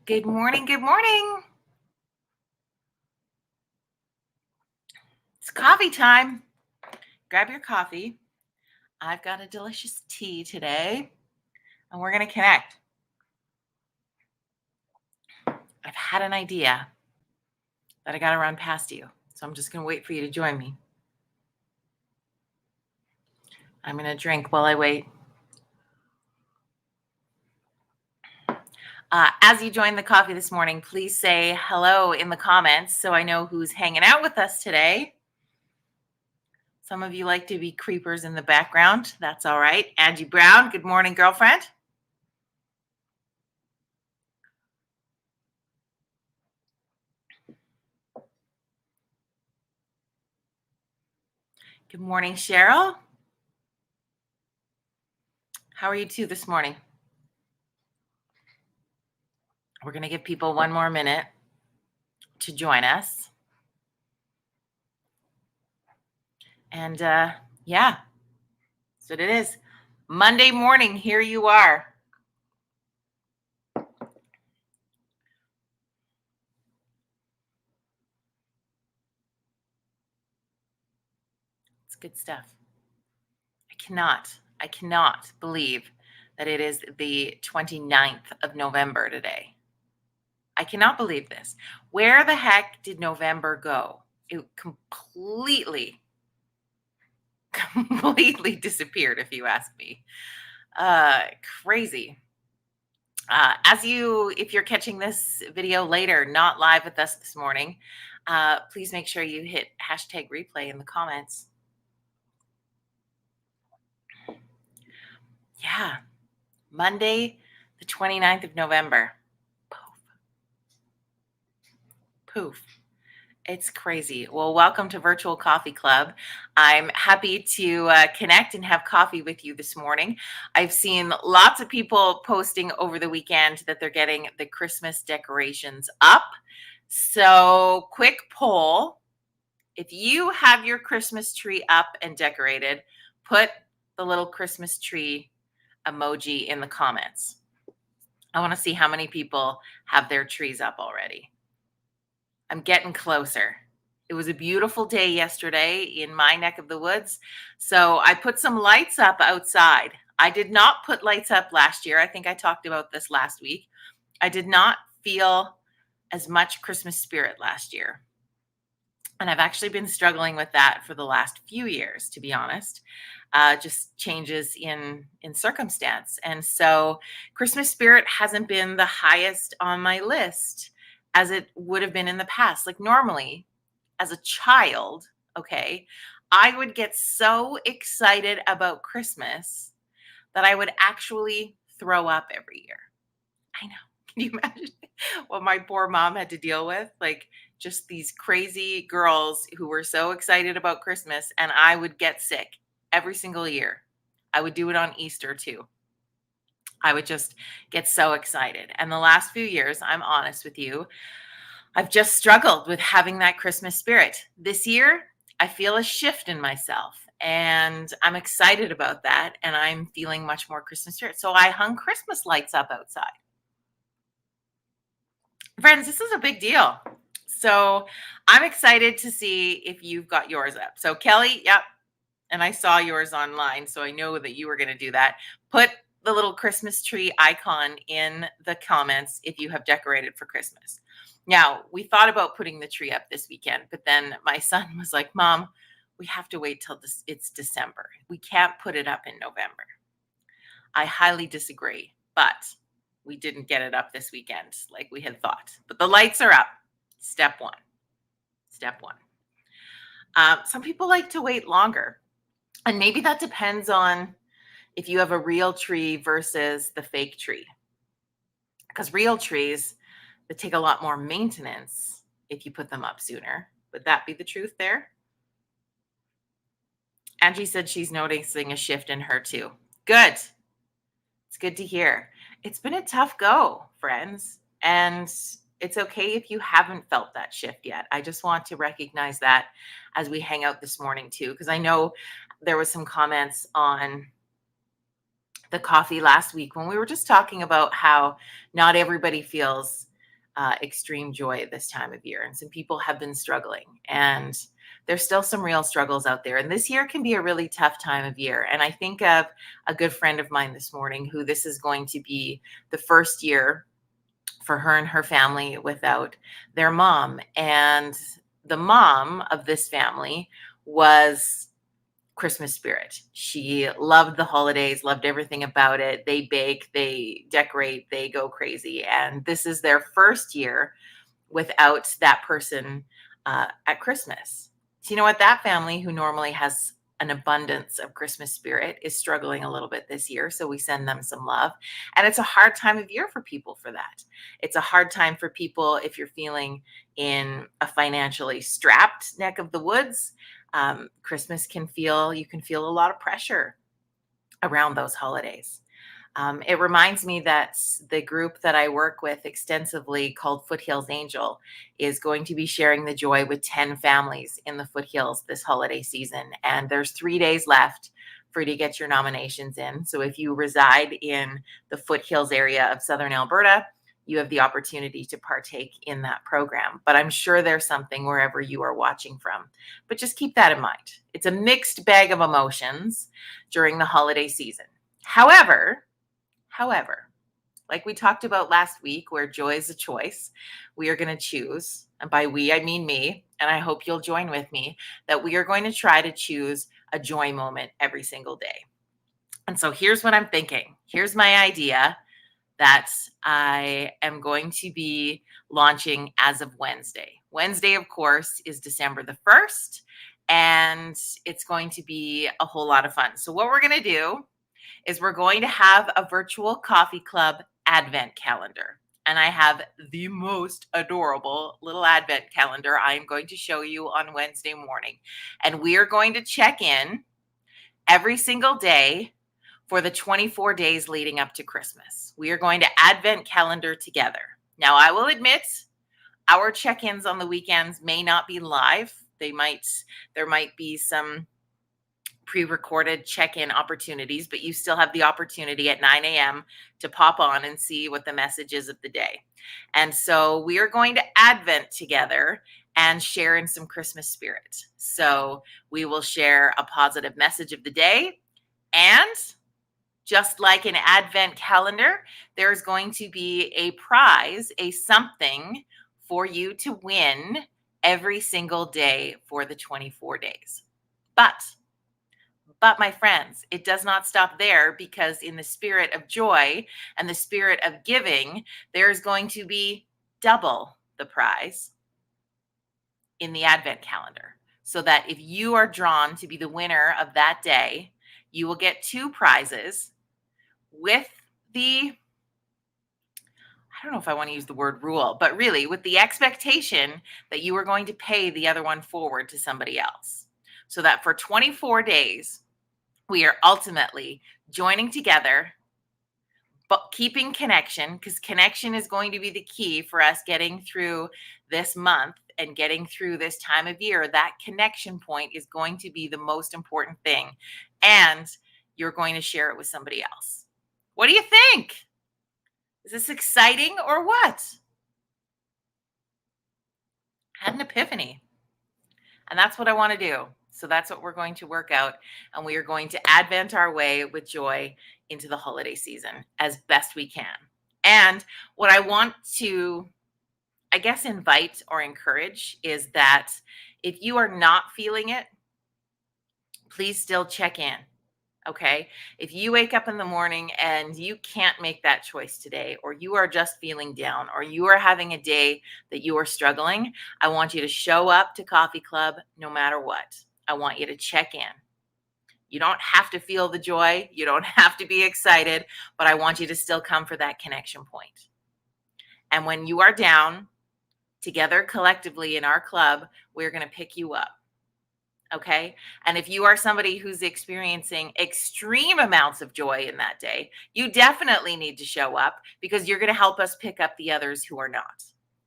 Good morning. Good morning. It's coffee time. Grab your coffee. I've got a delicious tea today, and we're going to connect. I've had an idea that I got to run past you, so I'm just going to wait for you to join me. I'm going to drink while I wait. As you join the coffee this morning, please say hello in the comments so I know who's hanging out with us today. Some of you like to be creepers in the background. That's all right. Angie Brown, good morning, girlfriend. Good morning, Cheryl. How are you two this morning? We're going to give people one more minute to join us. And yeah, that's what it is. Monday morning, here you are. It's good stuff. I cannot believe that it is the 29th of November today. I cannot believe this. Where the heck did November go? It completely disappeared, if you ask me. Crazy. If you're catching this video later, not live with us this morning, please make sure you hit hashtag replay in the comments. Yeah, Monday, the 29th of November. Poof. It's crazy. Well, welcome to Virtual Coffee Club. I'm happy to connect and have coffee with you this morning. I've seen lots of people posting over the weekend that they're getting the Christmas decorations up. So, quick poll. If you have your Christmas tree up and decorated, put the little Christmas tree emoji in the comments. I want to see how many people have their trees up already. I'm getting closer. It was a beautiful day yesterday in my neck of the woods. So I put some lights up outside. I did not put lights up last year. I think I talked about this last week. I did not feel as much Christmas spirit last year. And I've actually been struggling with that for the last few years, to be honest. Just changes in circumstance. And so Christmas spirit hasn't been the highest on my list as it would have been in the past. Like normally, as a child, okay, I would get so excited about Christmas that I would actually throw up every year. I know. Can you imagine what my poor mom had to deal with? Like just these crazy girls who were so excited about Christmas, and I would get sick every single year. I would do it on Easter too. I would just get so excited. And the last few years, I'm honest with you, I've just struggled with having that Christmas spirit. This year, I feel a shift in myself, and I'm excited about that, and I'm feeling much more Christmas spirit. So I hung Christmas lights up outside. Friends, this is a big deal. So I'm excited to see if you've got yours up. So Kelly, yep. And I saw yours online, so I know that you were going to do that. Put the little Christmas tree icon in the comments if you have decorated for Christmas. Now, we thought about putting the tree up this weekend, but then my son was like, Mom, we have to wait till it's December. We can't put it up in November. I highly disagree, but we didn't get it up this weekend like we had thought. But the lights are up. Step one. Some people like to wait longer. And maybe that depends on if you have a real tree versus the fake tree. Because real trees, they take a lot more maintenance if you put them up sooner. Would that be the truth there? Angie said she's noticing a shift in her too. Good. It's good to hear. It's been a tough go, friends. And it's okay if you haven't felt that shift yet. I just want to recognize that as we hang out this morning too, because I know there was some comments on the coffee last week when we were just talking about how not everybody feels extreme joy at this time of year. And some people have been struggling, and there's still some real struggles out there. And this year can be a really tough time of year. And I think of a good friend of mine this morning who this is going to be the first year for her and her family without their mom. And the mom of this family was Christmas spirit. She loved the holidays, loved everything about it. They bake, they decorate, they go crazy. And this is their first year without that person at Christmas. So, you know what? That family, who normally has an abundance of Christmas spirit, is struggling a little bit this year. So we send them some love. And it's a hard time of year for people for that. It's a hard time for people if you're feeling in a financially strapped neck of the woods. Christmas you can feel a lot of pressure around those holidays. It reminds me that the group that I work with extensively, called Foothills Angel, is going to be sharing the joy with 10 families in the Foothills this holiday season. And there's 3 days left for you to get your nominations in. So if you reside in the Foothills area of Southern Alberta, you have the opportunity to partake in that program. But I'm sure there's something wherever you are watching from. But just keep that in mind. It's a mixed bag of emotions during the holiday season. However, like we talked about last week, where joy is a choice, we are going to choose, and by we, I mean me, and I hope you'll join with me, that we are going to try to choose a joy moment every single day. And so here's what I'm thinking. Here's my idea that I am going to be launching as of Wednesday. Wednesday, of course, is December the 1st, and it's going to be a whole lot of fun. So what we're going to do is we're going to have a virtual coffee club advent calendar. And I have the most adorable little advent calendar I am going to show you on Wednesday morning. And we are going to check in every single day for the 24 days leading up to Christmas. We are going to advent calendar together. Now, I will admit, our check-ins on the weekends may not be live. There might be some pre-recorded check-in opportunities, but you still have the opportunity at 9 a.m. to pop on and see what the message is of the day. And so we are going to Advent together and share in some Christmas spirit. So we will share a positive message of the day. And just like an Advent calendar, there's going to be a prize, a something for you to win every single day for the 24 days. But my friends, it does not stop there, because in the spirit of joy and the spirit of giving, there's going to be double the prize in the Advent calendar. So that if you are drawn to be the winner of that day, you will get 2 prizes with I don't know if I want to use the word rule, but really with the expectation that you are going to pay the other one forward to somebody else. So that for 24 days, we are ultimately joining together, but keeping connection, because connection is going to be the key for us getting through this month and getting through this time of year. That connection point is going to be the most important thing. And you're going to share it with somebody else. What do you think? Is this exciting or what? I had an epiphany. And that's what I want to do. So that's what we're going to work out. And we are going to Advent our way with joy into the holiday season as best we can. And what I want to, I guess, invite or encourage is that if you are not feeling it, please still check in. Okay. If you wake up in the morning and you can't make that choice today, or you are just feeling down, or you are having a day that you are struggling, I want you to show up to Coffee Club no matter what. I want you to check in. You don't have to feel the joy. You don't have to be excited, but I want you to still come for that connection point. And when you are down, together collectively in our club, we're going to pick you up. Okay. And if you are somebody who's experiencing extreme amounts of joy in that day, you definitely need to show up, because you're going to help us pick up the others who are not.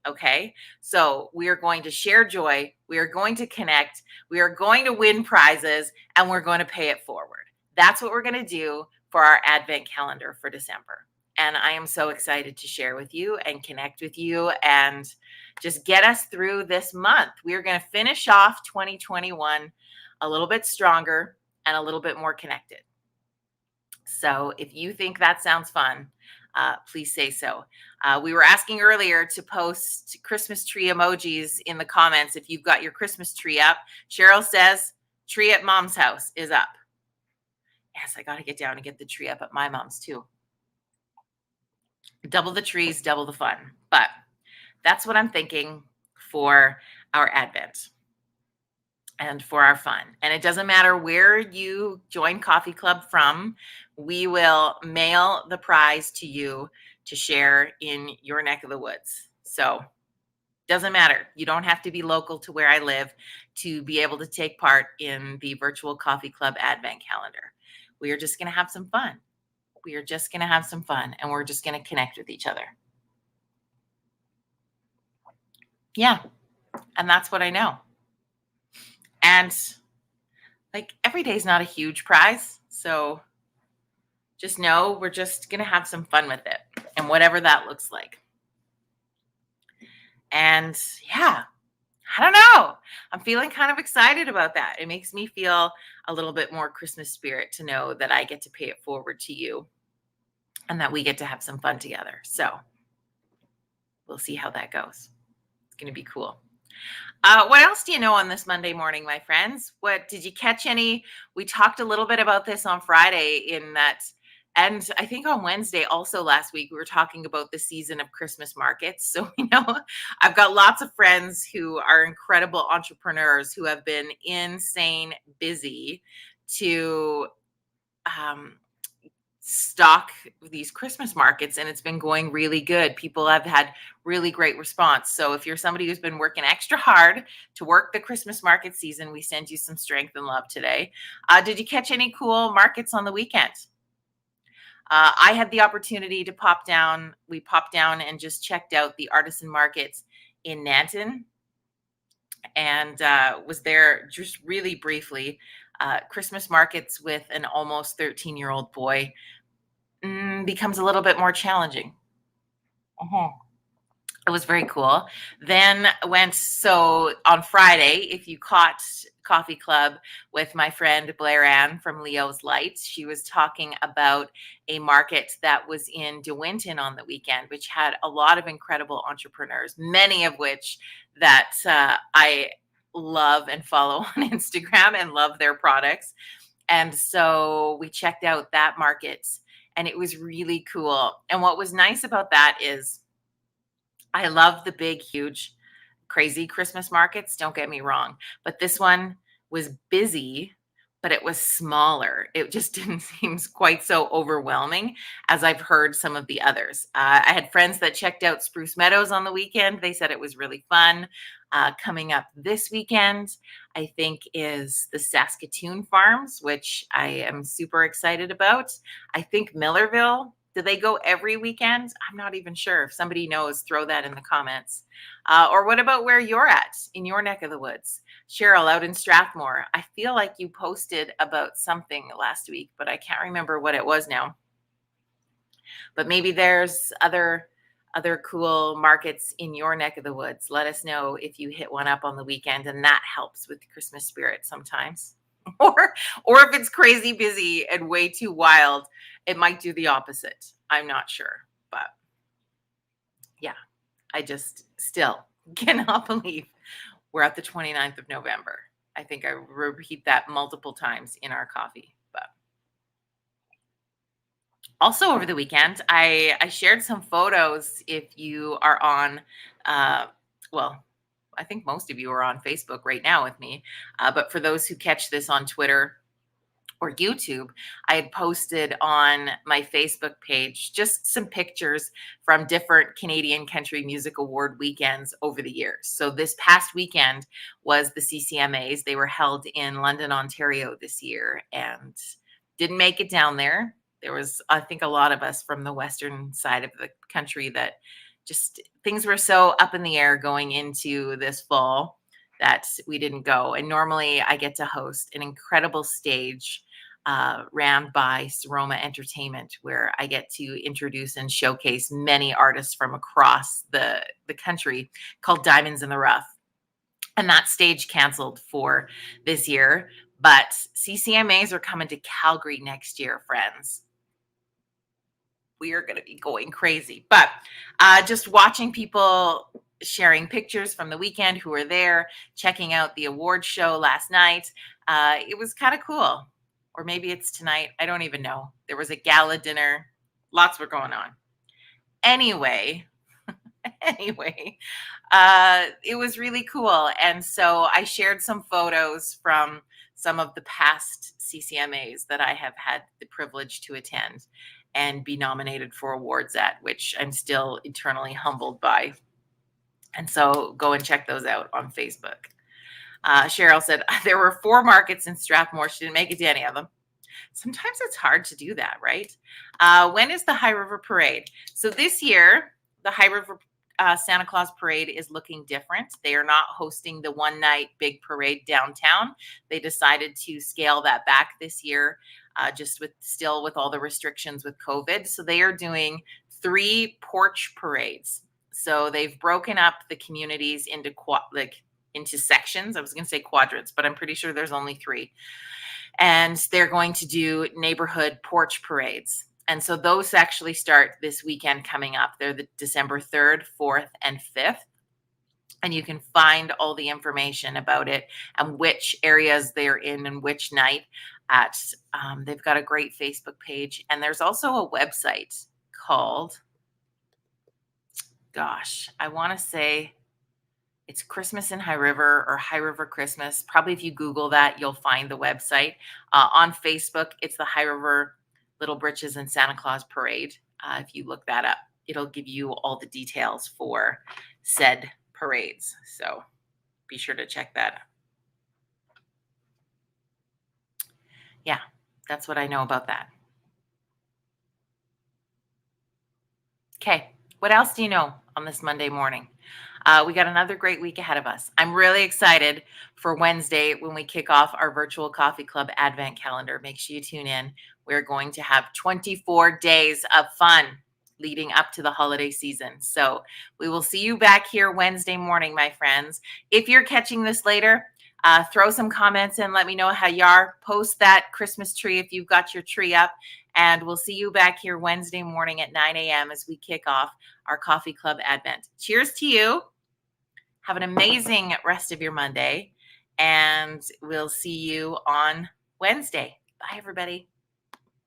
Okay. So we are going to share joy. We are going to connect. We are going to win prizes, and we're going to pay it forward. That's what we're going to do for our Advent calendar for December. And I am so excited to share with you and connect with you and just get us through this month. We're going to finish off 2021 a little bit stronger and a little bit more connected. So if you think that sounds fun, please say so. We were asking earlier to post Christmas tree emojis in the comments if you've got your Christmas tree up. Cheryl says, tree at mom's house is up. Yes, I got to get down and get the tree up at my mom's too. Double the trees, double the fun. But that's what I'm thinking for our Advent and for our fun. And it doesn't matter where you join Coffee Club from, we will mail the prize to you to share in your neck of the woods. So doesn't matter. You don't have to be local to where I live to be able to take part in the virtual Coffee Club Advent calendar. We are just going to have some fun. We are just going to have some fun, and we're just going to connect with each other. Yeah. And that's what I know. And like every day is not a huge prize. So just know we're just going to have some fun with it and whatever that looks like. And yeah, I don't know. I'm feeling kind of excited about that. It makes me feel a little bit more Christmas spirit to know that I get to pay it forward to you and that we get to have some fun together. So we'll see how that goes. It's going to be cool. What else do you know on this Monday morning, my friends? What did you catch any? We talked a little bit about this on Friday in that, and I think on Wednesday also last week, we were talking about the season of Christmas markets. So, I've got lots of friends who are incredible entrepreneurs who have been insane busy to stock these Christmas markets, and it's been going really good. People have had really great response. So if you're somebody who's been working extra hard to work the Christmas market season, we send you some strength and love today. Did you catch any cool markets on the weekend? I had the opportunity to pop down. We popped down and just checked out the artisan markets in Nanton and was there just really briefly. Christmas markets with an almost 13-year-old boy becomes a little bit more challenging. It was very cool. Then so on Friday, if you caught Coffee Club with my friend Blair Ann from Leo's Lights, she was talking about a market that was in De Winton on the weekend, which had a lot of incredible entrepreneurs, many of which that I love and follow on Instagram and love their products. And so we checked out that market and it was really cool. And what was nice about that is I love the big, huge, crazy Christmas markets. Don't get me wrong. But this one was busy, but it was smaller. It just didn't seem quite so overwhelming as I've heard some of the others. I had friends that checked out Spruce Meadows on the weekend. They said it was really fun. Coming up this weekend, I think, is the Saskatoon Farms, which I am super excited about. I think Millerville. Do they go every weekend? I'm not even sure. If somebody knows, throw that in the comments. Or what about where you're at in your neck of the woods? Cheryl, out in Strathmore. I feel like you posted about something last week, but I can't remember what it was now. But maybe there's other cool markets in your neck of the woods. Let us know if you hit one up on the weekend, and that helps with the Christmas spirit sometimes. Or if it's crazy busy and way too wild, it might do the opposite. I'm not sure. But yeah, I just still cannot believe we're at the 29th of November. I think I repeat that multiple times in our coffee. But also over the weekend, I shared some photos. If you are on, well, I think most of you are on Facebook right now with me. But for those who catch this on Twitter or YouTube, I had posted on my Facebook page just some pictures from different Canadian Country Music Award weekends over the years. So this past weekend was the CCMAs. They were held in London, Ontario this year, and didn't make it down there. There was, I think, a lot of us from the western side of the country that just things were so up in the air going into this fall that we didn't go. And normally I get to host an incredible stage ran by Seroma Entertainment, where I get to introduce and showcase many artists from across the country, called Diamonds in the Rough. And that stage canceled for this year, but CCMAs are coming to Calgary next year, friends. We are going to be going crazy. But just watching people sharing pictures from the weekend who were there, checking out the award show last night, it was kind of cool. Or maybe it's tonight. I don't even know. There was a gala dinner. Lots were going on. Anyway, anyway, it was really cool. And so I shared some photos from some of the past CCMAs that I have had the privilege to attend and be nominated for awards at, which I'm still eternally humbled by. And so go and check those out on Facebook. Cheryl said there were 4 markets in Strathmore. She didn't make it to any of them. Sometimes it's hard to do that, right? When is the High River Parade? So this year, the High River Santa Claus Parade is looking different. They are not hosting the one-night big parade downtown. They decided to scale that back this year, just with all the restrictions with COVID. So they are doing 3 porch parades. So they've broken up the communities into sections. I was going to say quadrants, but I'm pretty sure there's only 3. And they're going to do neighborhood porch parades. And so those actually start this weekend coming up. They're the December 3rd, 4th, and 5th. And you can find all the information about it and which areas they're in and which night at, they've got a great Facebook page. And there's also a website called, gosh, I want to say it's Christmas in High River or High River Christmas. Probably if you Google that, you'll find the website. On Facebook, it's the High River Little Britches and Santa Claus Parade. If you look that up, it'll give you all the details for said parades. So be sure to check that. Yeah, that's what I know about that. Okay, what else do you know on this Monday morning? We got another great week ahead of us. I'm really excited for Wednesday when we kick off our virtual coffee club advent calendar. Make sure you tune in. We're going to have 24 days of fun leading up to the holiday season. So we will see you back here Wednesday morning, my friends. If you're catching this later, throw some comments in. Let me know how you are. Post that Christmas tree if you've got your tree up. And we'll see you back here Wednesday morning at 9 a.m. as we kick off our Coffee Club Advent. Cheers to you. Have an amazing rest of your Monday. And we'll see you on Wednesday. Bye, everybody.